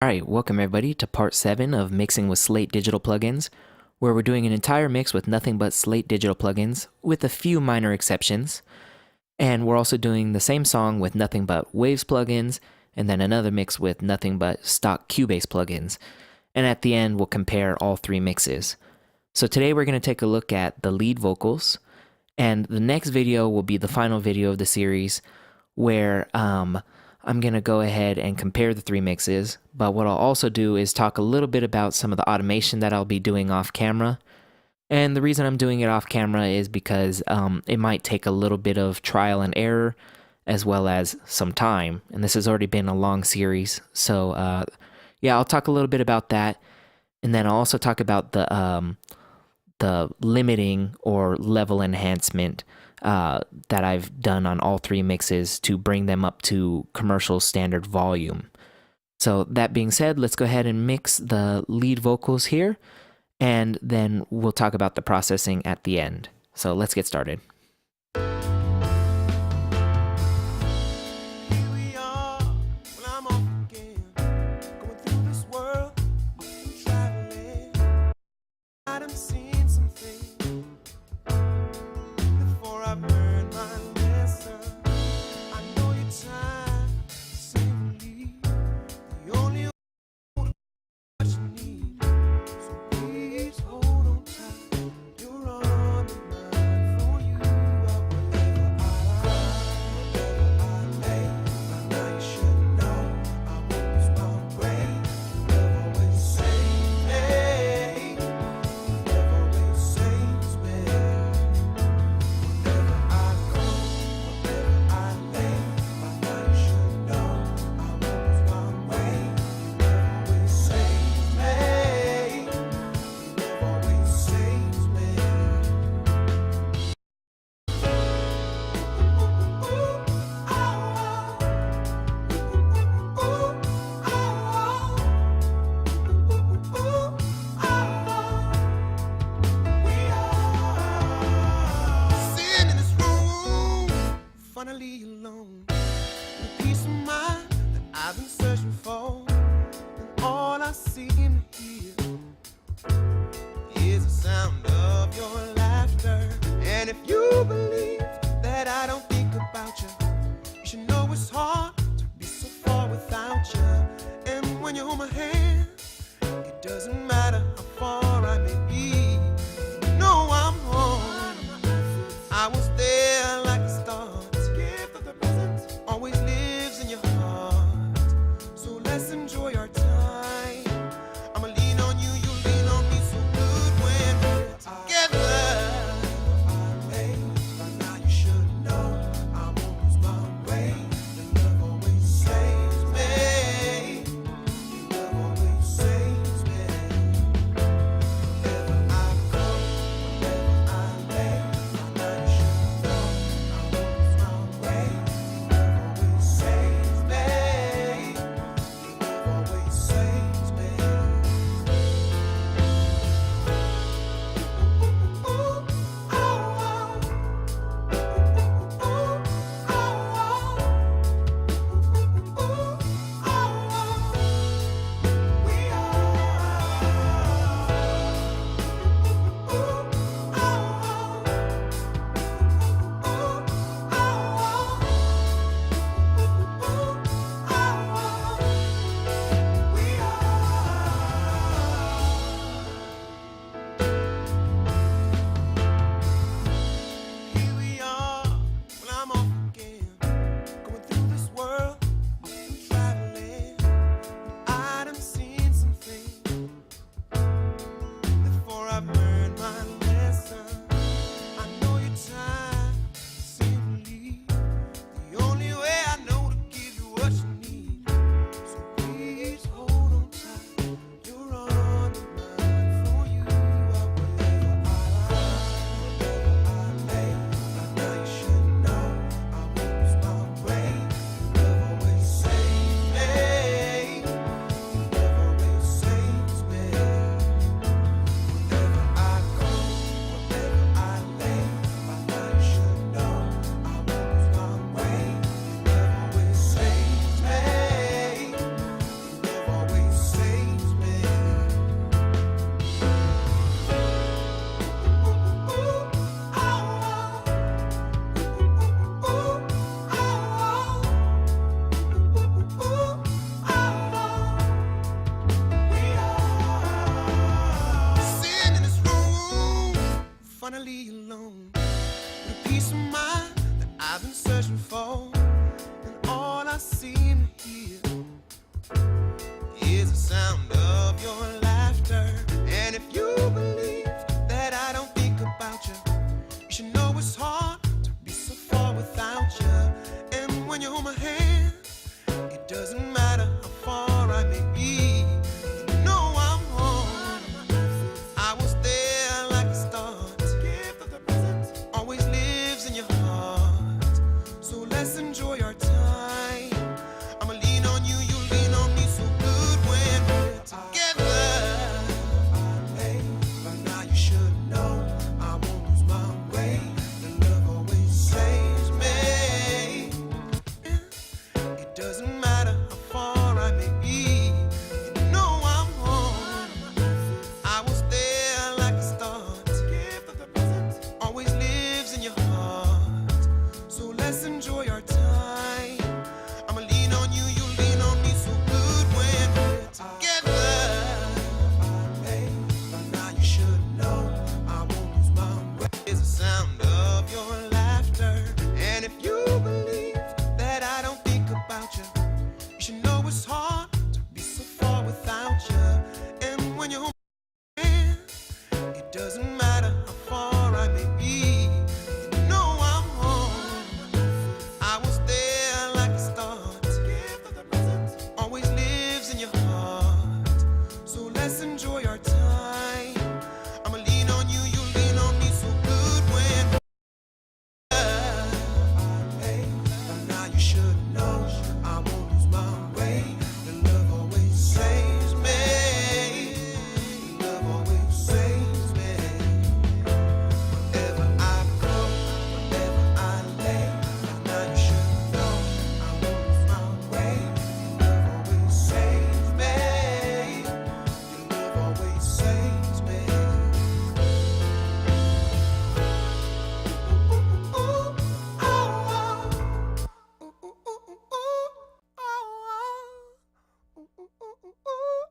Alright, welcome everybody to part 7 of mixing with Slate Digital plugins, where we're doing an entire mix with nothing but Slate Digital plugins, with a few minor exceptions. And we're also doing the same song with nothing but Waves plugins, and then another mix with nothing but stock Cubase plugins. And at the end, we'll compare all three mixes. So today we're going to take a look at the lead vocals, and the next video will be the final video of the series, where I'm going to go ahead and compare the three mixes, but what I'll also do is talk a little bit about some of the automation that I'll be doing off camera. And the reason I'm doing it off camera is because it might take a little bit of trial and error as well as some time. And this has already been a long series. So yeah, I'll talk a little bit about that. And then I'll also talk about the limiting or level enhancement that I've done on all three mixes to bring them up to commercial standard volume. So that being said, let's go ahead and mix the lead vocals here, and then we'll talk about the processing at the end. So let's get started. Finally alone, the peace of mind that I've been searching for, and all I seem to hear is the sound of your laughter. And if you believe that I don't think about you, you should know it's hard to be so far without you. And when you hold my hand, it doesn't matter how far I may be. No, I'm home. I was there like a star. Always lives in your heart. So let's enjoy our time. I'ma lean on you, you lean on me. So good when we're together. By now you should know I won't lose my way. Your love always saves me. Your love always saves me. let's enjoy our time. I'ma lean on you, you lean on me so good when hey, but now you should know I won't lose my way. Your love always saves me. Your love always saves me. Wherever I go, wherever I lay, now you should know I won't lose my way. Your love always saves me. Your love always saves me. Ooh, oh, oh. Ooh, ooh, ooh, ooh, oh, oh. Ooh, ooh, ooh, ooh,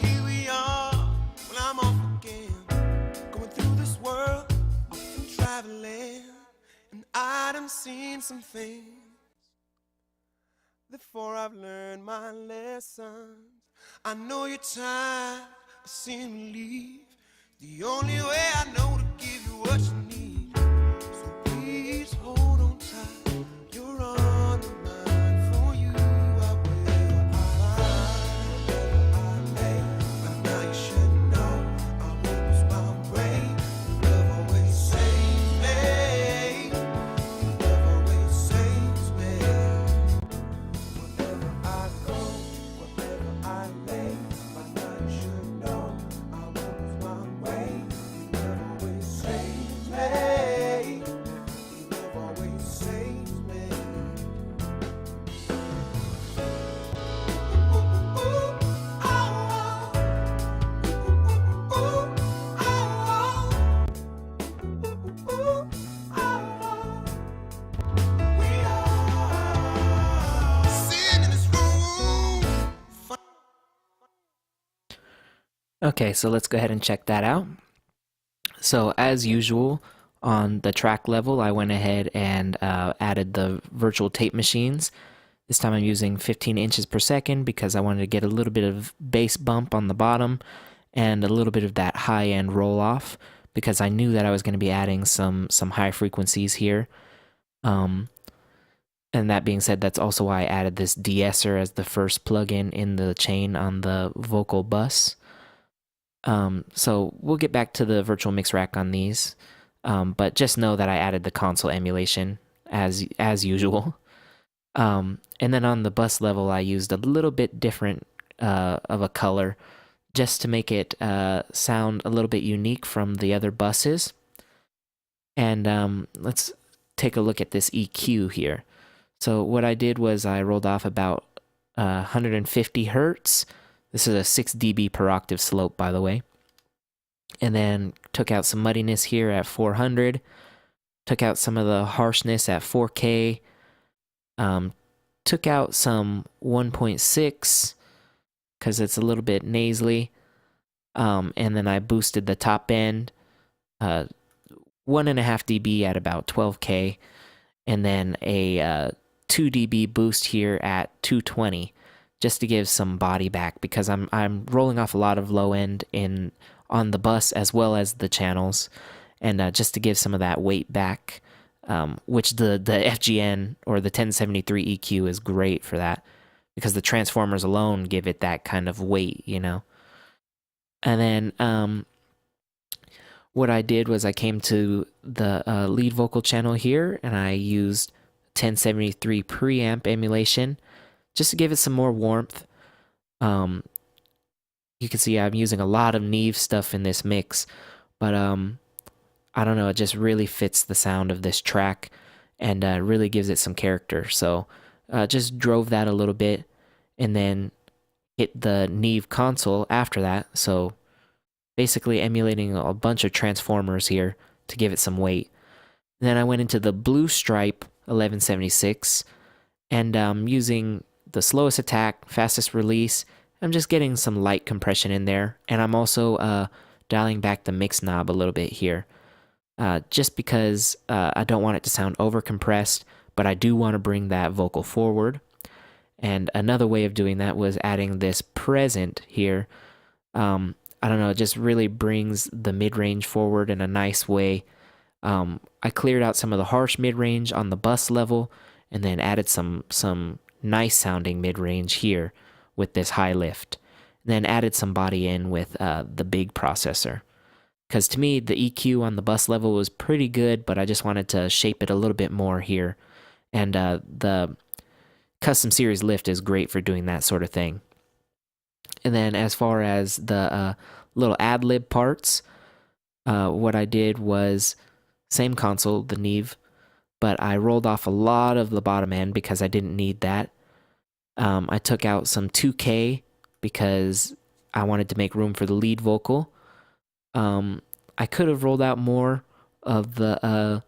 Here we are, well, I'm off again, going through this world, often traveling, and I done seen some things before I've learned my lessons. I know you're tired of seeing me leave. The only way I know to give you what you need. So please hold on tight. You're on the mind for you. I will. I lay. But now you should know I won't lose my way. Your love always saves me. Your love always saves me. Wherever I go, wherever I lay, by now you should know I won't lose my way. Your love always saves me. Your love always saves me. Ooh, ooh, ooh, oh, oh. Ooh, ooh, ooh, oh, oh. We are sitting in this room. Okay, so let's go ahead and check that out. So as usual, on the track level, I went ahead and added the virtual tape machines. This time I'm using 15 inches per second because I wanted to get a little bit of bass bump on the bottom and a little bit of that high-end roll-off because I knew that I was going to be adding some high frequencies here. And that being said, that's also why I added this de-esser as the first plugin in the chain on the vocal bus. So we'll get back to the virtual mix rack on these, but just know that I added the console emulation as usual. And then on the bus level, I used a little bit different of a color just to make it sound a little bit unique from the other buses. And let's take a look at this EQ here. So what I did was I rolled off about 150 hertz. This is a 6 dB per octave slope, by the way. And then took out some muddiness here at 400. Took out some of the harshness at 4K. Took out some 1.6 because it's a little bit nasally. And then I boosted the top end 1.5 dB at about 12K. And then a 2 dB boost here at 220 just to give some body back because I'm rolling off a lot of low end on the bus as well as the channels, and just to give some of that weight back, which the FGN or the 1073 EQ is great for that because the transformers alone give it that kind of weight, you know. And then what I did was I came to the lead vocal channel here and I used 1073 preamp emulation just to give it some more warmth. You can see I'm using a lot of Neve stuff in this mix, but I don't know, it just really fits the sound of this track and really gives it some character. So just drove that a little bit and then hit the Neve console after that. So basically emulating a bunch of transformers here to give it some weight. Then I went into the Blue Stripe 1176 and using the slowest attack, fastest release. I'm just getting some light compression in there, and I'm also dialing back the mix knob a little bit here. just because I don't want it to sound over compressed, but I do want to bring that vocal forward. And another way of doing that was adding this present here. I don't know, it just really brings the mid-range forward in a nice way. I cleared out some of the harsh mid-range on the bus level and then added some nice sounding mid-range here with this high lift. And then added some body in with the big processor. Because to me, the EQ on the bus level was pretty good, but I just wanted to shape it a little bit more here. And the custom series lift is great for doing that sort of thing. And then as far as the little ad-lib parts, what I did was same console, the Neve, but I rolled off a lot of the bottom end because I didn't need that. I took out some 2K because I wanted to make room for the lead vocal. I could have rolled out more of the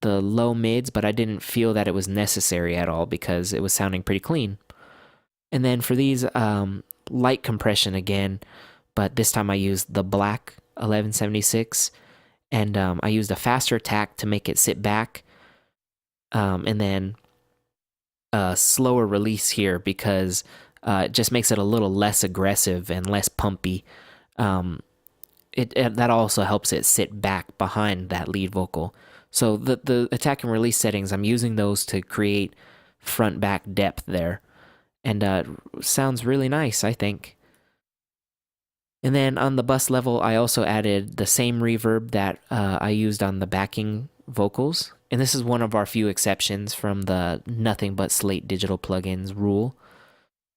low mids, but I didn't feel that it was necessary at all because it was sounding pretty clean. And then for these, light compression again, but this time I used the black 1176, and I used a faster attack to make it sit back, and then a slower release here because it just makes it a little less aggressive and less pumpy. That also helps it sit back behind that lead vocal. So the attack and release settings, I'm using those to create front back depth there. And sounds really nice, I think. And then on the bus level, I also added the same reverb that I used on the backing vocals. And this is one of our few exceptions from the nothing but Slate Digital plugins rule.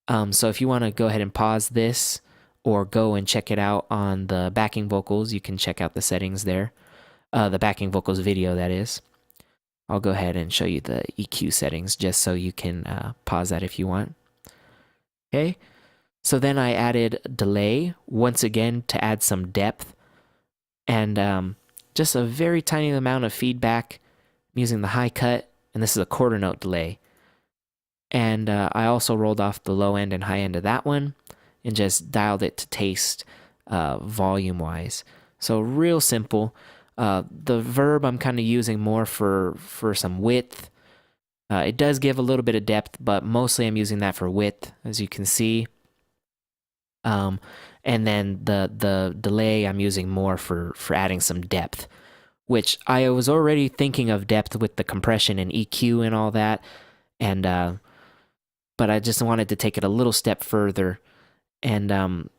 So if you want to go ahead and pause this or go and check it out on the backing vocals, you can check out the settings there. The backing vocals video, that is. I'll go ahead and show you the EQ settings just so you can pause that if you want. Okay, so then I added delay once again to add some depth and just a very tiny amount of feedback. I'm using the high cut, and this is a quarter note delay. And I also rolled off the low end and high end of that one and just dialed it to taste volume wise. So real simple. The verb I'm kind of using more for some width. It does give a little bit of depth, but mostly I'm using that for width, as you can see. And then the delay I'm using more for adding some depth, which I was already thinking of depth with the compression and EQ and all that, and but I just wanted to take it a little step further. And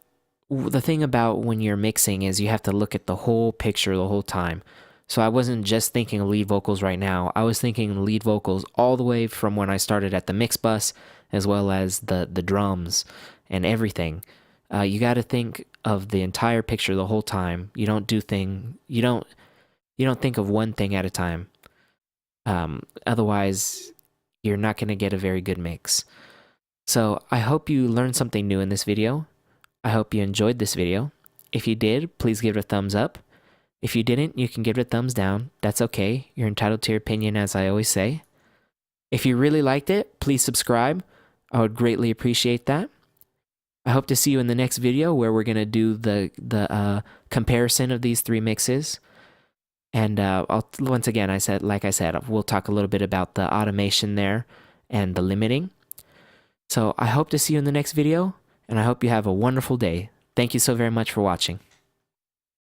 the thing about when you're mixing is you have to look at the whole picture the whole time. So I wasn't just thinking of lead vocals right now. I was thinking lead vocals all the way from when I started at the mix bus, as well as the drums and everything. You got to think of the entire picture the whole time. You don't think of one thing at a time. Otherwise, you're not going to get a very good mix. So I hope you learned something new in this video. I hope you enjoyed this video. If you did, please give it a thumbs up. If you didn't, you can give it a thumbs down. That's okay. You're entitled to your opinion, as I always say. If you really liked it, please subscribe. I would greatly appreciate that. I hope to see you in the next video where we're going to do the comparison of these three mixes. And once again, like I said, we'll talk a little bit about the automation there and the limiting. So I hope to see you in the next video, and I hope you have a wonderful day. Thank you so very much for watching.